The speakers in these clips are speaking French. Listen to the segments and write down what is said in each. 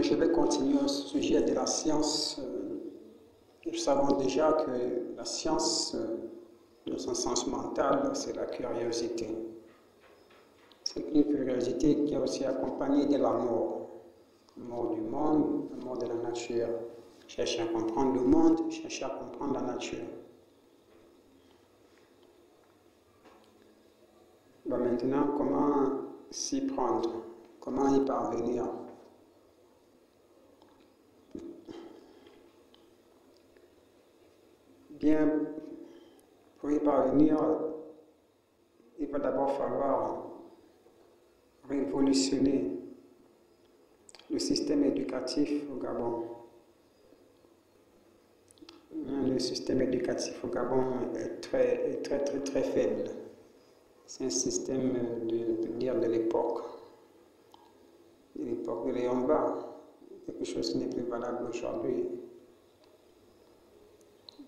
je vais continuer au sujet de la science. Nous savons déjà que la science, dans son sens mental, c'est la curiosité. C'est une curiosité qui est aussi accompagnée de l'amour. L'amour du monde, l'amour de la nature. Chercher à comprendre le monde, chercher à comprendre la nature. Bon, maintenant, comment s'y prendre? Comment y parvenir? Bien, pour y parvenir, il va d'abord falloir révolutionner le système éducatif au Gabon. Le système éducatif au Gabon est très faible. C'est un système de l'époque de Léon-Bas, quelque chose qui n'est plus valable aujourd'hui.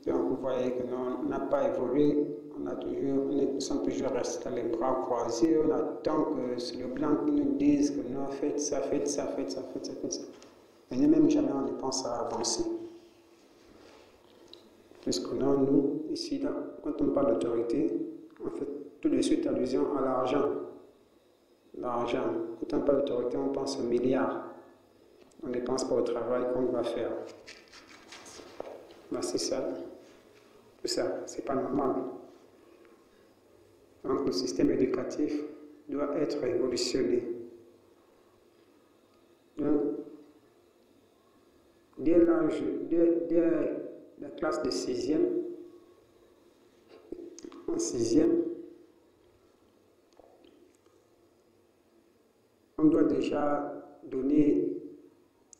Donc vous voyez que on n'a pas évolué, nous sommes toujours restés les bras croisés, on attend que c'est le blanc qui nous dise que non, faites ça. Mais nous-mêmes jamais on ne pense à avancer. Puisque nous, ici, quand on parle d'autorité, on fait tout de suite allusion à l'argent. L'argent. Quand on parle d'autorité, on pense aux milliards. On ne pense pas au travail qu'on va faire. Ben, c'est ça. Tout ça, c'est pas normal. Donc le système éducatif doit être révolutionné. Donc, dès la classe de 6e, en 6e, on doit déjà donner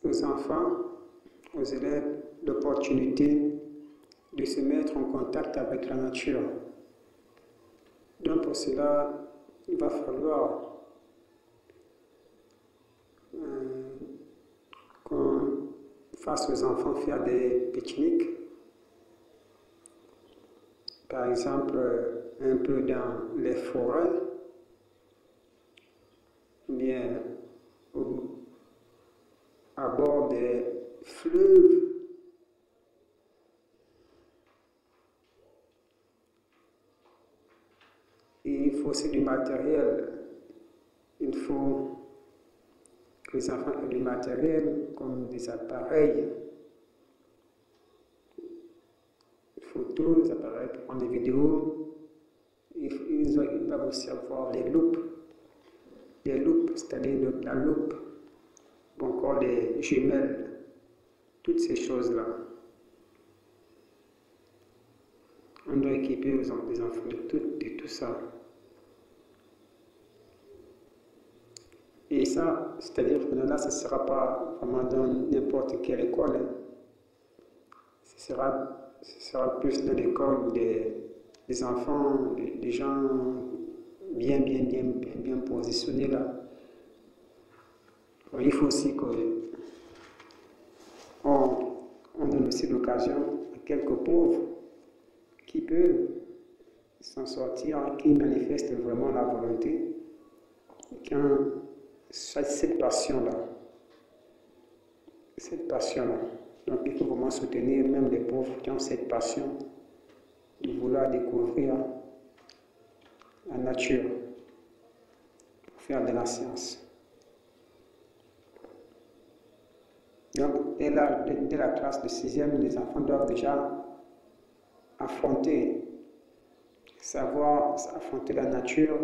aux enfants, aux élèves, l'opportunité de se mettre en contact avec la nature. Donc pour cela, il va falloir qu'on fasse aux enfants faire des pique-niques, par exemple un peu dans les forêts, bien à bord des fleuves. Et il faut aussi du matériel. Il faut que les enfants aient du matériel comme des appareils photos, des appareils pour prendre des vidéos. Ils doivent aussi avoir des loupes, c'est-à-dire la loupe, ou encore des jumelles, toutes ces choses-là. On doit équiper les enfants de tout ça. Et ça, c'est-à-dire que là, ce ne sera pas vraiment dans n'importe quelle école. Hein. Ce sera plus dans l'école des enfants, des gens bien positionnés là. Alors, il faut aussi qu'on donne aussi l'occasion à quelques pauvres qui peuvent s'en sortir, qui manifestent vraiment la volonté, qui ont cette passion-là. Donc il faut vraiment soutenir même les pauvres qui ont cette passion de vouloir découvrir la nature pour faire de la science. Donc dès la classe de 6e, les enfants doivent déjà savoir affronter la nature,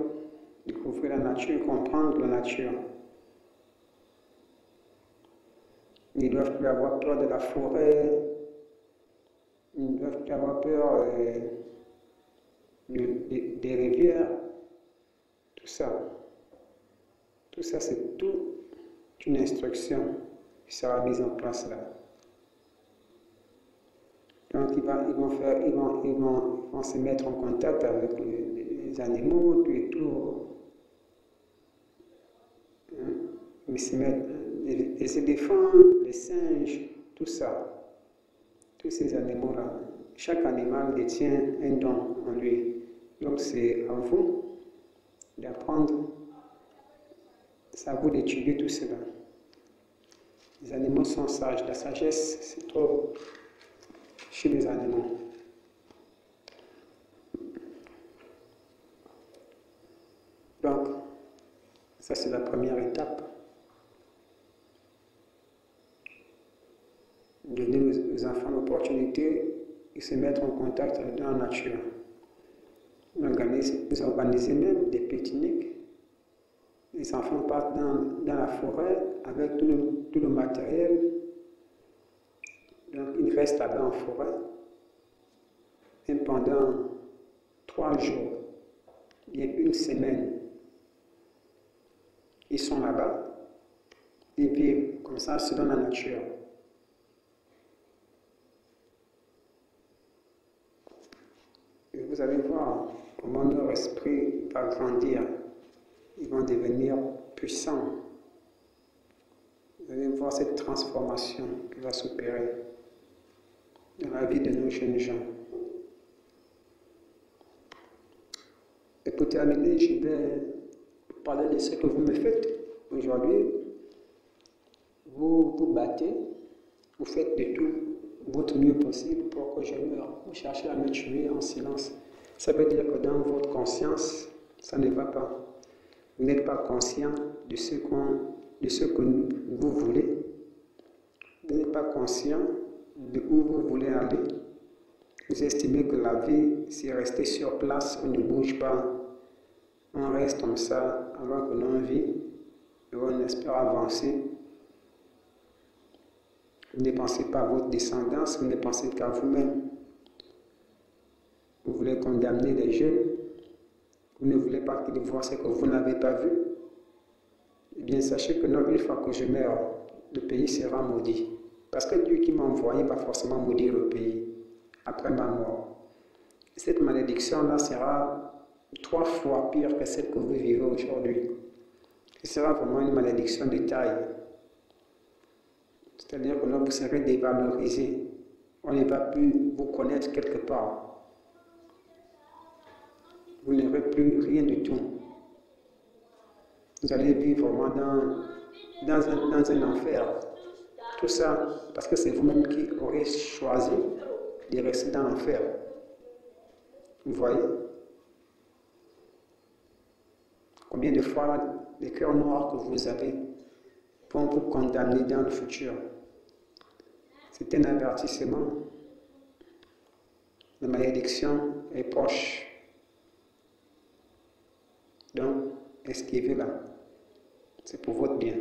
découvrir la nature, comprendre la nature. Ils ne doivent plus avoir peur de la forêt, ils ne doivent plus avoir peur des rivières, tout ça. Tout ça, c'est toute une instruction qui sera mise en place là. Donc ils vont se mettre en contact avec les animaux, tout et tout. Mais se mettre les éléphants, les singes, tout ça, tous ces animaux-là, chaque animal détient un don en lui. Donc c'est à vous d'apprendre, c'est à vous d'étudier tout cela. Les animaux sont sages. La sagesse se trouve chez les animaux. Donc, ça c'est la première étape. Donner aux enfants l'opportunité de se mettre en contact avec la nature. Vous organisez même des pique-niques. Les enfants partent dans la forêt avec tout le matériel. Donc, ils restent là-bas en forêt. Même pendant 3 jours, bien 1 semaine, ils sont là-bas. Ils vivent comme ça selon la nature. Et vous allez voir comment leur esprit va grandir. Ils vont devenir puissants. Vous allez voir cette transformation qui va s'opérer dans la vie de nos jeunes gens. Et pour terminer, je vais vous parler de ce que vous me faites. Aujourd'hui, vous vous battez, vous faites de tout votre mieux possible pour que je meure. Vous cherchez à me tuer en silence. Ça veut dire que dans votre conscience, ça ne va pas. Vous n'êtes pas conscient de ce que vous voulez. Vous n'êtes pas conscient de où vous voulez aller. Vous estimez que la vie, c'est rester sur place, on ne bouge pas. On reste comme ça avant que l'on vit et on espère avancer. Vous ne pensez pas à votre descendance, vous ne pensez qu'à vous-même. Vous voulez condamner les jeunes. Vous ne voulez pas qu'ils voient ce que vous n'avez pas vu. Eh bien, sachez que non, une fois que je meurs, le pays sera maudit. Parce que Dieu qui m'a envoyé va forcément maudire le pays après ma mort. Et cette malédiction-là sera 3 fois pire que celle que vous vivez aujourd'hui. Ce sera vraiment une malédiction de taille. C'est-à-dire que là, vous serez dévalorisé. On ne va plus vous connaître quelque part. Vous n'aurez plus rien du tout. Vous allez vivre vraiment dans un enfer. Tout ça parce que c'est vous-même qui aurez choisi de rester dans l'enfer. Vous voyez? Combien de fois les cœurs noirs que vous avez vont vous condamner dans le futur? C'est un avertissement. La malédiction est proche. Donc, esquivez-la. C'est pour votre bien.